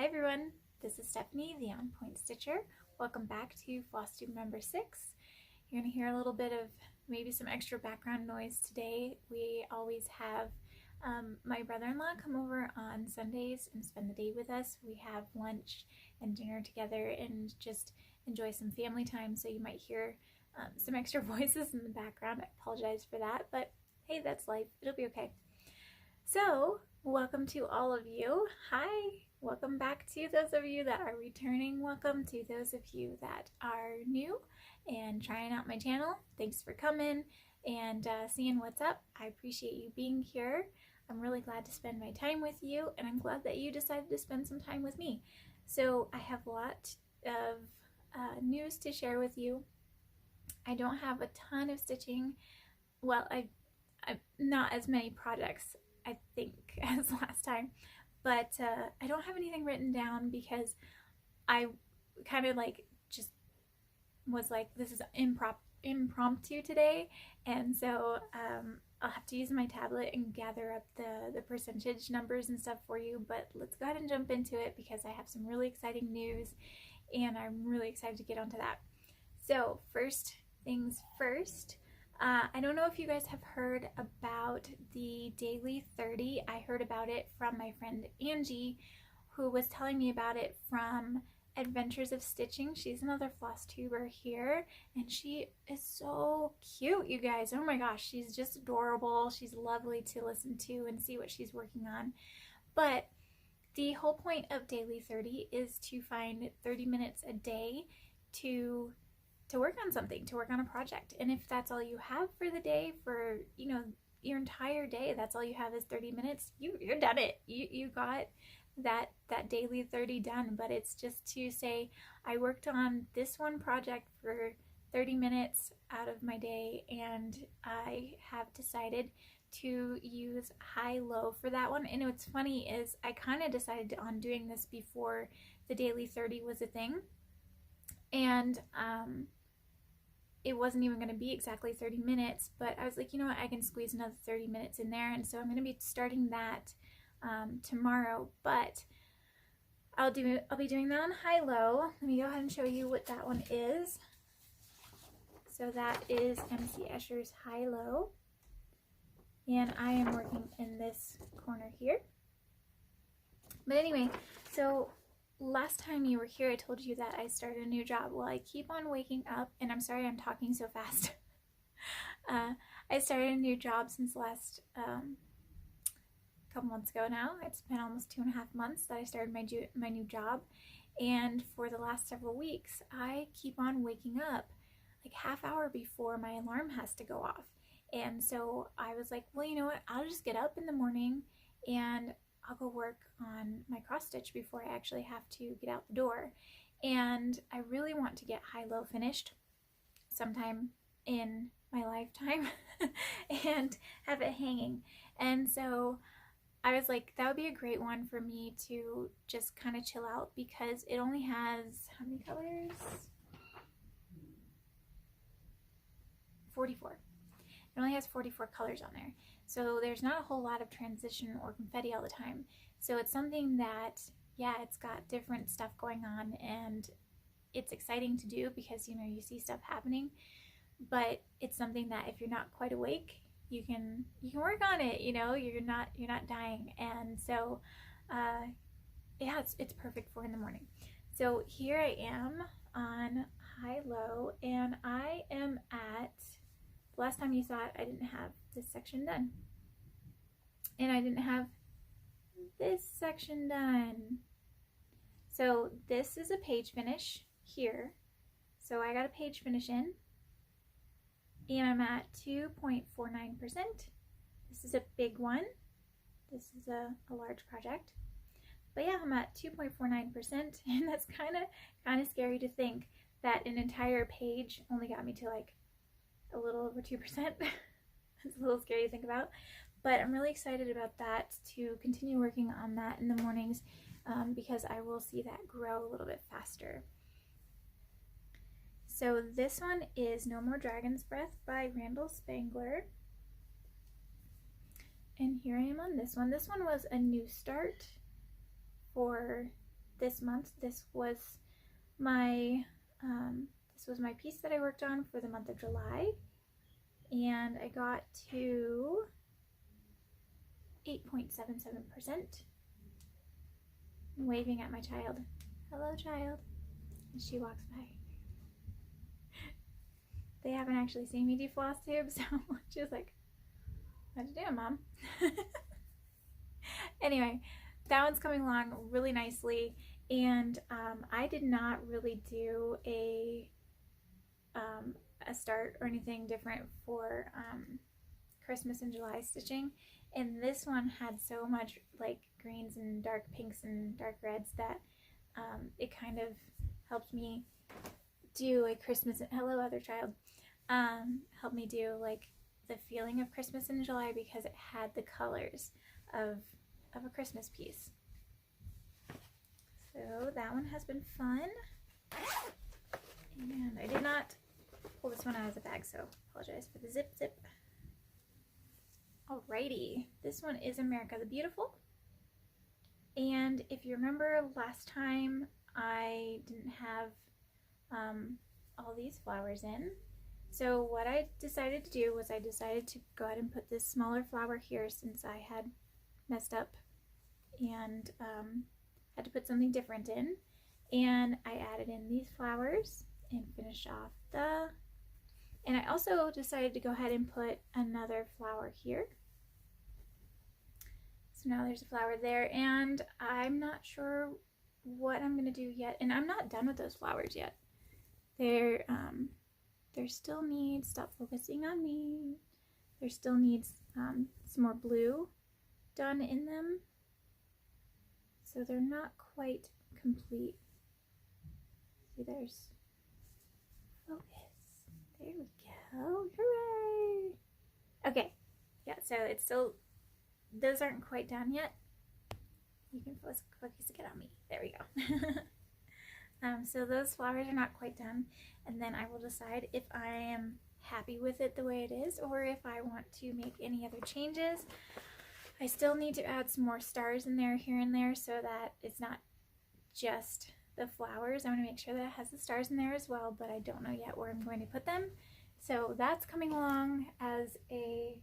everyone, this is Stephanie, the On Point Stitcher. Welcome back to Flosstube number 6. You're going to hear a little bit of maybe some extra background noise today. We always have my brother-in-law come over on Sundays and spend the day with us. We have lunch and dinner together and just enjoy some family time, so you might hear some extra voices in the background. I apologize for that, but hey, that's life. It'll be okay. So, welcome to all of you. Hi! Welcome back to those of you that are returning. Welcome to those of you that are new and trying out my channel. Thanks for coming and seeing what's up. I appreciate you being here. I'm really glad to spend my time with you, and I'm glad that you decided to spend some time with me. So I have a lot of news to share with you. I don't have a ton of stitching. Well, I've not as many projects, I think, as last time, but I don't have anything written down because I kind of just was like, this is impromptu today, and so I'll have to use my tablet and gather up the percentage numbers and stuff for you. But let's go ahead and jump into it because I have some really exciting news and I'm really excited to get onto that. So first things first, I don't know if you guys have heard about the Daily 30. I heard about it from my friend Angie, who was telling me about it from Adventures of Stitching. She's another floss tuber here, and she is so cute, you guys. Oh my gosh, she's just adorable. She's lovely to listen to and see what she's working on. But the whole point of Daily 30 is to find 30 minutes a day to work on something, to work on a project. And if that's all you have for the day, for your entire day, that's all you have is 30 minutes, you're done it. You got that Daily 30 done. But it's just to say, I worked on this one project for 30 minutes out of my day, and I have decided to use high-low for that one. And what's funny is I kind of decided on doing this before the Daily 30 was a thing, and it wasn't even going to be exactly 30 minutes, but I was like, you know what, I can squeeze another 30 minutes in there, and so I'm going to be starting that tomorrow. But I'll be doing that on high-low. Let me go ahead and show you what that one is. So that is MC Escher's high-low, and I am working in this corner here. But anyway, so last time you were here, I told you that I started a new job. Well, I keep on waking up, and I'm sorry I'm talking so fast. I started a new job since last couple months ago now. It's been almost 2.5 months that I started my new job, and for the last several weeks, I keep on waking up like half hour before my alarm has to go off. And so I was like, well, you know what? I'll just get up in the morning and I'll go work on my cross stitch before I actually have to get out the door. And I really want to get high-low finished sometime in my lifetime and have it hanging. And so I was like, that would be a great one for me to just kind of chill out, because it only has, how many colors? 44. It only has 44 colors on there. So there's not a whole lot of transition or confetti all the time. So it's something that, yeah, it's got different stuff going on, and it's exciting to do because, you see stuff happening. But it's something that if you're not quite awake, you can work on it, you're not dying. And so yeah, it's perfect for in the morning. So here I am on high-low, and I am at, last time you saw it, I didn't have this section done, and I didn't have this section done. So this is a page finish here, so I got a page finish in, and I'm at 2.49%. This is a big one. This is a large project, but yeah, I'm at 2.49%, and that's kind of scary to think that an entire page only got me to like a little over 2%. It's a little scary to think about, but I'm really excited about that, to continue working on that in the mornings, because I will see that grow a little bit faster. So this one is No More Dragon's Breath by Randall Spangler, and here I am on this one. This one was a new start for this month. This was my piece that I worked on for the month of July, and I got to 8.77%. I'm waving at my child. Hello, child. And she walks by. They haven't actually seen me do Flosstube, so she was like, "What you doing, Mom?" Anyway, that one's coming along really nicely, and I did not really do a start or anything different for Christmas and July stitching, and this one had so much like greens and dark pinks and dark reds that it kind of helped me do a Christmas. Hello, other child. Helped me do like the feeling of Christmas in July because it had the colors of a Christmas piece. So that one has been fun, and I did not pull this one out of the bag, so apologize for the zip. Alrighty, this one is America the Beautiful, and if you remember last time I didn't have all these flowers in, so what I decided to do was I decided to go ahead and put this smaller flower here since I had messed up and had to put something different in, and I added in these flowers and finished off and I also decided to go ahead and put another flower here. So now there's a flower there, and I'm not sure what I'm gonna do yet, and I'm not done with those flowers yet. There still needs, stop focusing on me, there still needs some more blue done in them, so they're not quite complete. See, there's focus. There we go. Hooray! Okay, yeah, so it's still, those aren't quite done yet. You can focus again on me. There we go. So those flowers are not quite done, and then I will decide if I am happy with it the way it is or if I want to make any other changes. I still need to add some more stars in there here and there so that it's not just the flowers. I want to make sure that it has the stars in there as well, but I don't know yet where I'm going to put them. So that's coming along as a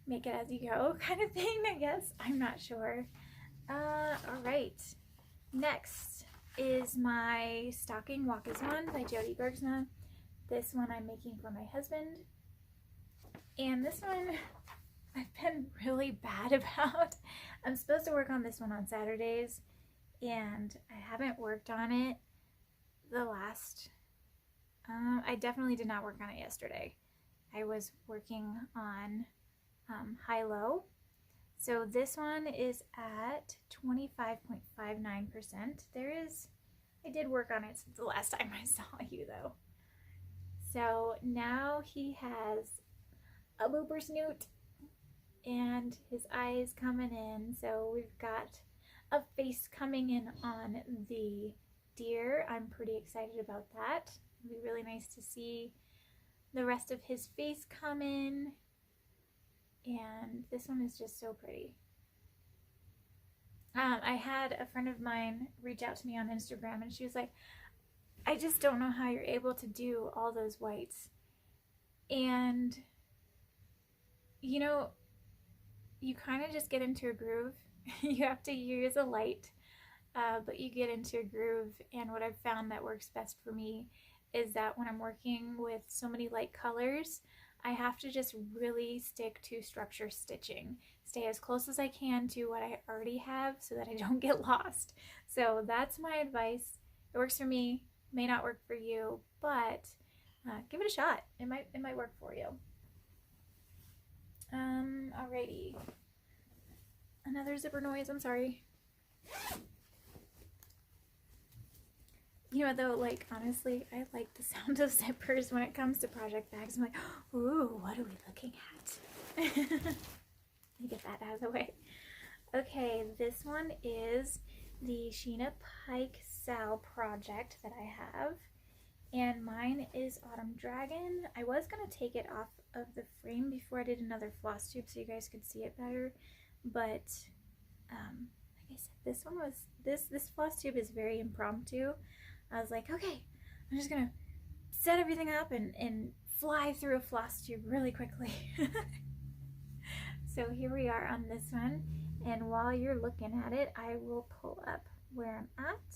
make it as you go kind of thing, I guess. I'm not sure. All right. Next is my Stocking Walk As One by Jody Bergsma. This one I'm making for my husband. And this one I've been really bad about. I'm supposed to work on this one on Saturdays, and I haven't worked on it the last, I definitely did not work on it yesterday. I was working on high-low. So this one is at 25.59%. I did work on it since the last time I saw you though. So now he has a booper snoot and his eyes coming in. So we've got a face coming in on the deer. I'm pretty excited about that. It'll be really nice to see the rest of his face come in. And this one is just so pretty. I had a friend of mine reach out to me on Instagram, and she was like, I just don't know how you're able to do all those whites. And, you know, you kind of just get into a groove. You have to use a light, but you get into a groove. And what I've found that works best for me is that when I'm working with so many light colors, I have to just really stick to structure stitching. Stay as close as I can to what I already have so that I don't get lost. So that's my advice. It works for me, may not work for you, but give it a shot. It might work for you. Alrighty. Another zipper noise, I'm sorry. You know, though, like, honestly, I like the sound of zippers when it comes to project bags. I'm like, ooh, what are we looking at? Let me get that out of the way. Okay, this one is the Sheena Pike SAL project that I have. And mine is Autumn Dragon. I was going to take it off of the frame before I did another Flosstube so you guys could see it better. But I I said, this one was, this floss tube is very impromptu. I was like, okay, I'm just gonna set everything up and fly through a floss tube really quickly. So here we are on this one, and while you're looking at it, I will pull up where I'm at.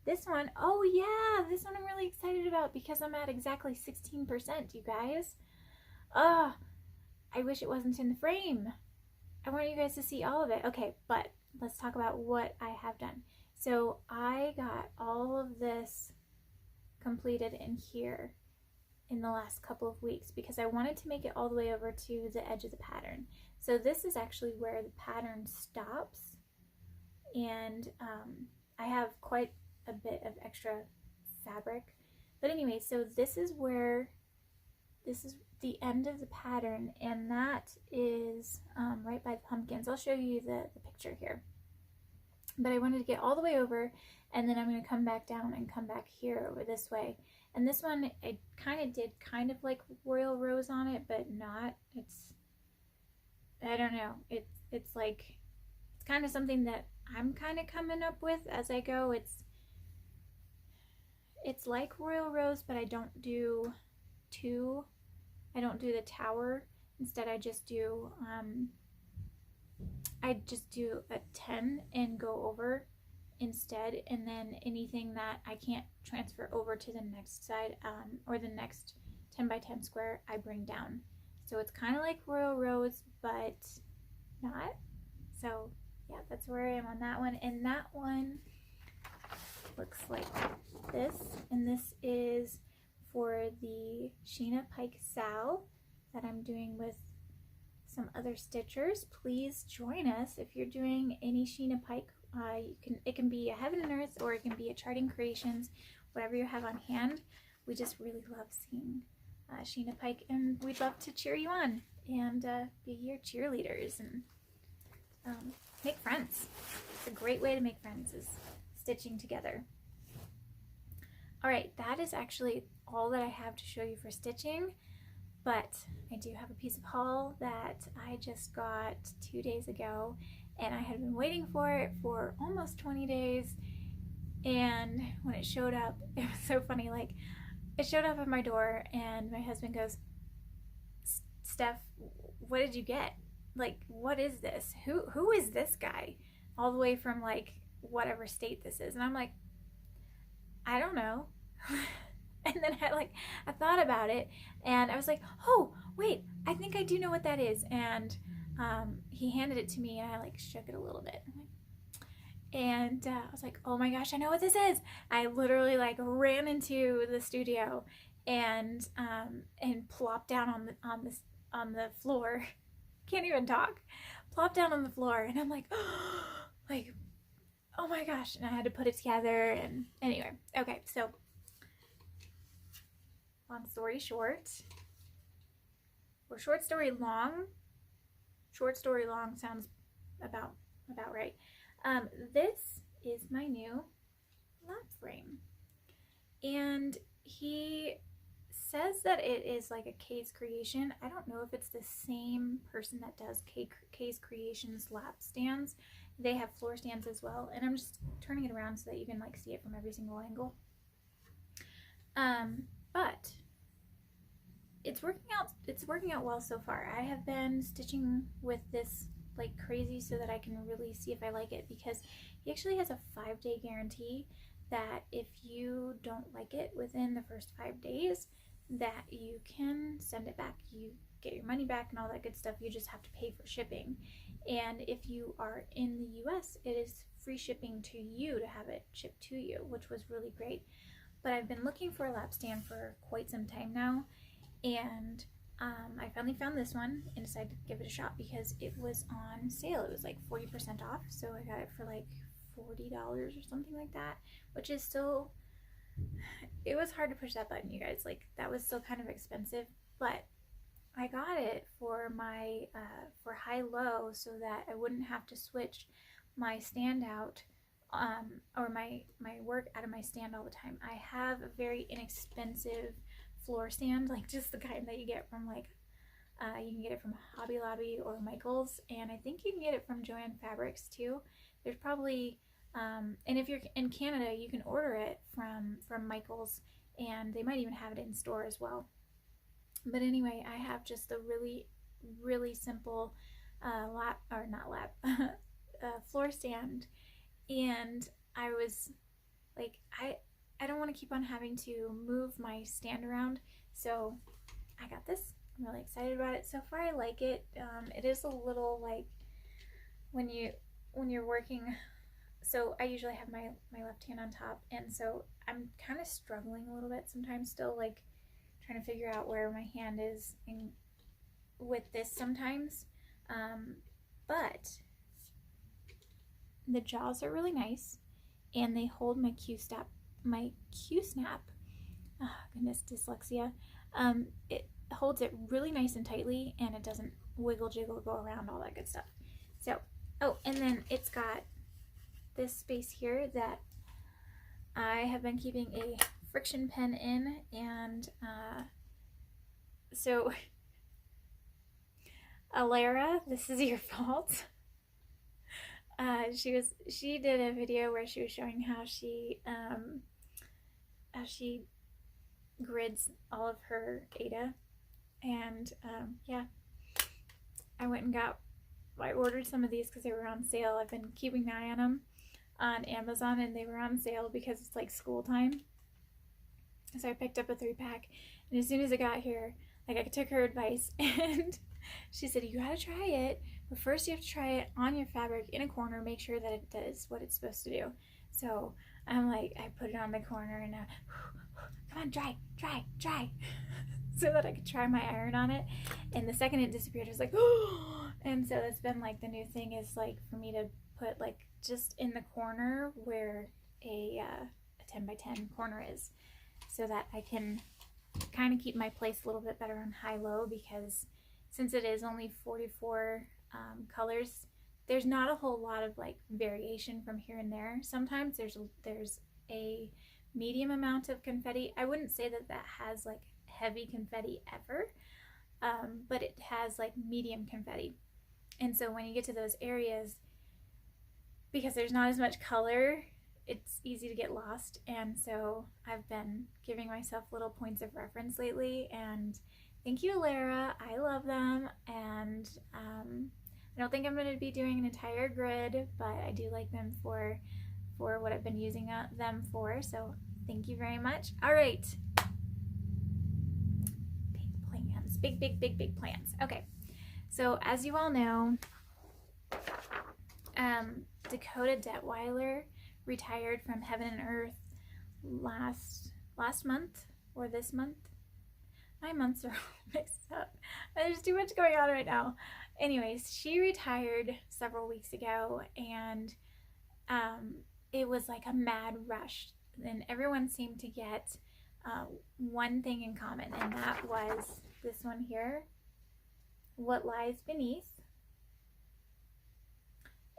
This one, oh yeah, this one I'm really excited about because I'm at exactly 16%, you guys. I wish it wasn't in the frame. I want you guys to see all of it. Okay, but let's talk about what I have done. So I got all of this completed in here in the last couple of weeks because I wanted to make it all the way over to the edge of the pattern. So this is actually where the pattern stops, and I have quite a bit of extra fabric. But anyway, so this is the end of the pattern, and that is right by the pumpkins. I'll show you the picture here. But I wanted to get all the way over, and then I'm going to come back down and come back here over this way. And this one, I kind of did kind of like royal rose on it, but not. It's, I don't know. It's like, it's kind of something that I'm kind of coming up with as I go. It's like royal rose, but I don't do two. I don't do the tower. Instead, I just do a 10 and go over instead, and then anything that I can't transfer over to the next side or the next 10 by 10 square, I bring down. So it's kind of like royal rose, but not. So yeah, that's where I am on that one. And that one looks like this, and this is for the Sheena Pike SAL that I'm doing with some other stitchers. Please join us if you're doing any Sheena Pike. It can be a Heaven and Earth, or it can be a Charting Creations, whatever you have on hand. We just really love seeing Sheena Pike, and we'd love to cheer you on and be your cheerleaders and make friends. It's a great way to make friends, is stitching together. All right, that is actually all that I have to show you for stitching, but I do have a piece of haul that I just got 2 days ago, and I had been waiting for it for almost 20 days, and when it showed up, it was so funny. Like, it showed up at my door, and my husband goes, Steph, what did you get? Like, what is this? Who is this guy? All the way from like whatever state this is. And I'm like, I don't know. And then I thought about it, and I was like, oh wait, I think I do know what that is. And he handed it to me, and I like shook it a little bit, and I was like, oh my gosh, I know what this is. I literally like ran into the studio and plopped down on the floor. Can't even talk. Plopped down on the floor, and I'm like, oh, like, oh my gosh. And I had to put it together, and anyway, okay, so long story short, or short story long. Short story long sounds about right. This is my new lap frame, and he says that it is like a Kay's Creation. I don't know if it's the same person that does Kay's Creations lap stands. They have floor stands as well, and I'm just turning it around so that you can like see it from every single angle. But it's working out well so far. I have been stitching with this like crazy so that I can really see if I like it, because he actually has a 5-day guarantee that if you don't like it within the first 5 days, that you can send it back. You get your money back and all that good stuff. You just have to pay for shipping. And if you are in the US, it is free shipping to you to have it shipped to you, which was really great. But I've been looking for a lap stand for quite some time now, and I finally found this one and decided to give it a shot because it was on sale. It was like 40% off, so I got it for like $40 or something like that, which is still, it was hard to push that button, you guys. Like, that was still kind of expensive, but I got it for my for high-low so that I wouldn't have to switch my stand out or my work out of my stand all the time. I have a very inexpensive floor stand, like just the kind that you get from like you can get it from Hobby Lobby or Michael's, and I think you can get it from Joann Fabrics too. there's probably, and if you're in Canada, you can order it from Michael's, and they might even have it in store as well. But anyway, I have just a really simple lap, or not lap, floor stand, and I was like, I don't want to keep on having to move my stand around, so I got this. I'm really excited about it. So far I like it. It is a little like when you're working, so I usually have my left hand on top, and so I'm kind of struggling a little bit sometimes still, like trying to figure out where my hand is with this sometimes. But the jaws are really nice, and they hold my Q-snap. Oh, goodness, dyslexia. It holds it really nice and tightly, and it doesn't wiggle, jiggle, go around, all that good stuff. So, oh, and then it's got this space here that I have been keeping a friction pen in, and so Alara, this is your fault. She did a video where she was showing how she grids all of her Ada, and yeah, I ordered some of these because they were on sale. I've been keeping an eye on them on Amazon, and they were on sale because it's like school time. So I picked up a 3-pack, and as soon as it got here, like, I took her advice, and she said, you gotta try it, but first you have to try it on your fabric in a corner, make sure that it does what it's supposed to do. So I'm like, I put it on the corner, and come on, dry, so that I could try my iron on it. And the second it disappeared, I was like, oh! And so it's been like the new thing is like for me to put like just in the corner where a 10 by 10 corner is, so that I can kind of keep my place a little bit better on high-low, because since it is only 44 colors, there's not a whole lot of like variation from here and there. Sometimes there's a medium amount of confetti. I wouldn't say that has like heavy confetti ever, but it has like medium confetti. And so when you get to those areas, because there's not as much color, it's easy to get lost. And so I've been giving myself little points of reference lately, and thank you, Lara. I love them, and I don't think I'm going to be doing an entire grid, but I do like them for what I've been using them for, so thank you very much. All right, big plans, big plans. Okay, so as you all know, Dakota Detweiler retired from Heaven and Earth last month, or this month. My months are all mixed up. There's too much going on right now. Anyways, she retired several weeks ago, and it was like a mad rush, and everyone seemed to get one thing in common, and that was this one here, What Lies Beneath.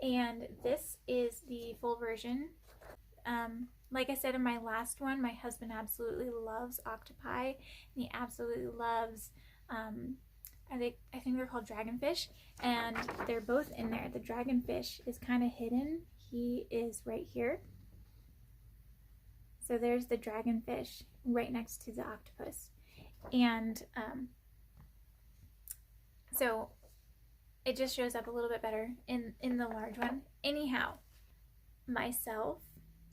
And this is the full version. Like I said in my last one, my husband absolutely loves octopi, and he absolutely loves, I think they're called dragonfish, and they're both in there. The dragonfish is kind of hidden. He is right here. So there's the dragonfish right next to the octopus. And so it just shows up a little bit better in the large one. Anyhow, myself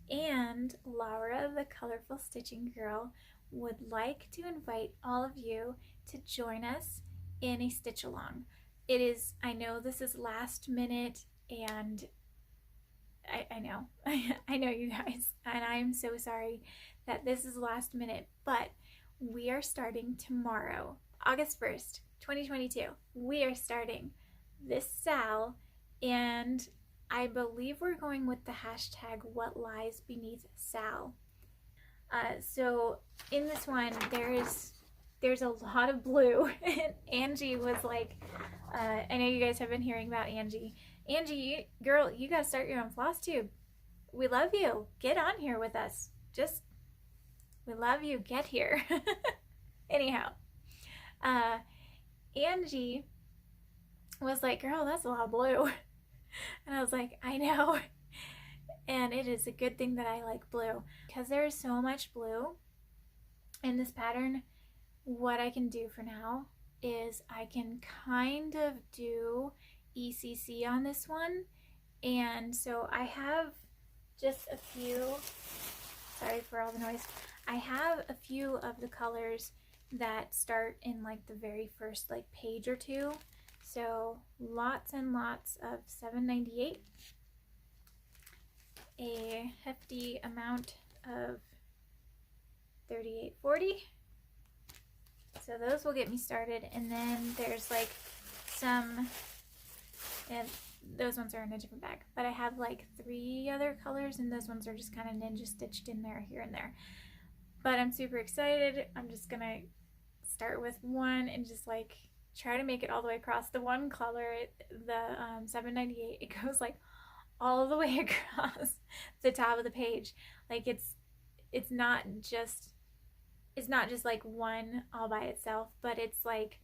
and Laura, the Colorful Stitching Girl, would like to invite all of you to join us in a stitch along. It is, I know this is last minute, and I know, I know you guys, and I'm so sorry that this is last minute, but we are starting tomorrow, August 1st, 2022. We are starting this SAL, and I believe we're going with the hashtag What Lies Beneath SAL. So in this one, there's a lot of blue, and Angie was like, I know you guys have been hearing about Angie. Angie, girl, you gotta start your own Flosstube. We love you. Get on here with us. We love you. Get here. Anyhow, Angie was like, girl, that's a lot of blue. And I was like, I know. And it is a good thing that I like blue because there is so much blue in this pattern. What I can do for now is I can kind of do ECC on this one. And so I have just a few, sorry for all the noise, I have a few of the colors that start in like the very first like page or two. So lots and lots of 798, a hefty amount of 3840. So those will get me started, and then there's like some, and those ones are in a different bag, but I have like 3 other colors, and those ones are just kind of ninja stitched in there here and there. But I'm super excited. I'm just gonna start with one and just like try to make it all the way across. The one color, the 798, it goes like all the way across the top of the page. Like it's not just like one all by itself, but it's like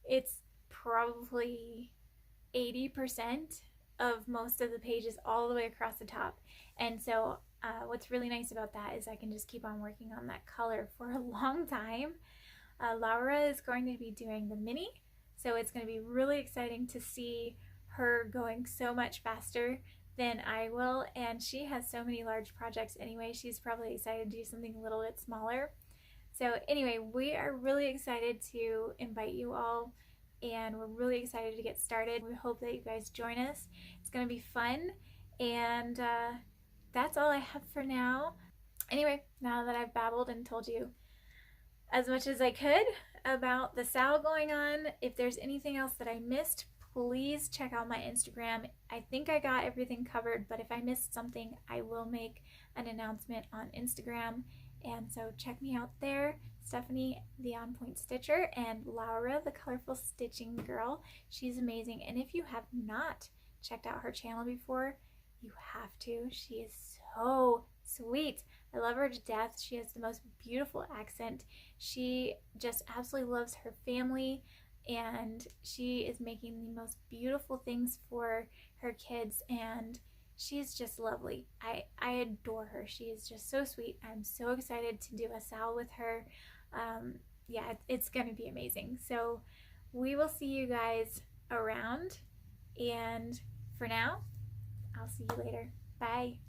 it's probably 80% of most of the pages all the way across the top. And so what's really nice about that is I can just keep on working on that color for a long time. Laura is going to be doing the mini, so it's going to be really exciting to see her going so much faster than I will, and she has so many large projects anyway. She's probably excited to do something a little bit smaller. So anyway, we are really excited to invite you all, and we're really excited to get started. We hope that you guys join us. It's going to be fun, and that's all I have for now. Anyway, now that I've babbled and told you as much as I could about the SAL going on, if there's anything else that I missed, please check out my Instagram. I think I got everything covered, but if I missed something, I will make an announcement on Instagram. And so check me out there, Stephanie the On Point Stitcher, and Laura the Colorful Stitching Girl. She's amazing, and if you have not checked out her channel before, you have to. She is so sweet. I love her to death. She has the most beautiful accent. She just absolutely loves her family, and she is making the most beautiful things for her kids, and she's just lovely. I adore her. She is just so sweet. I'm so excited to do a SAL with her. Yeah, it's going to be amazing. So we will see you guys around, and for now, I'll see you later. Bye.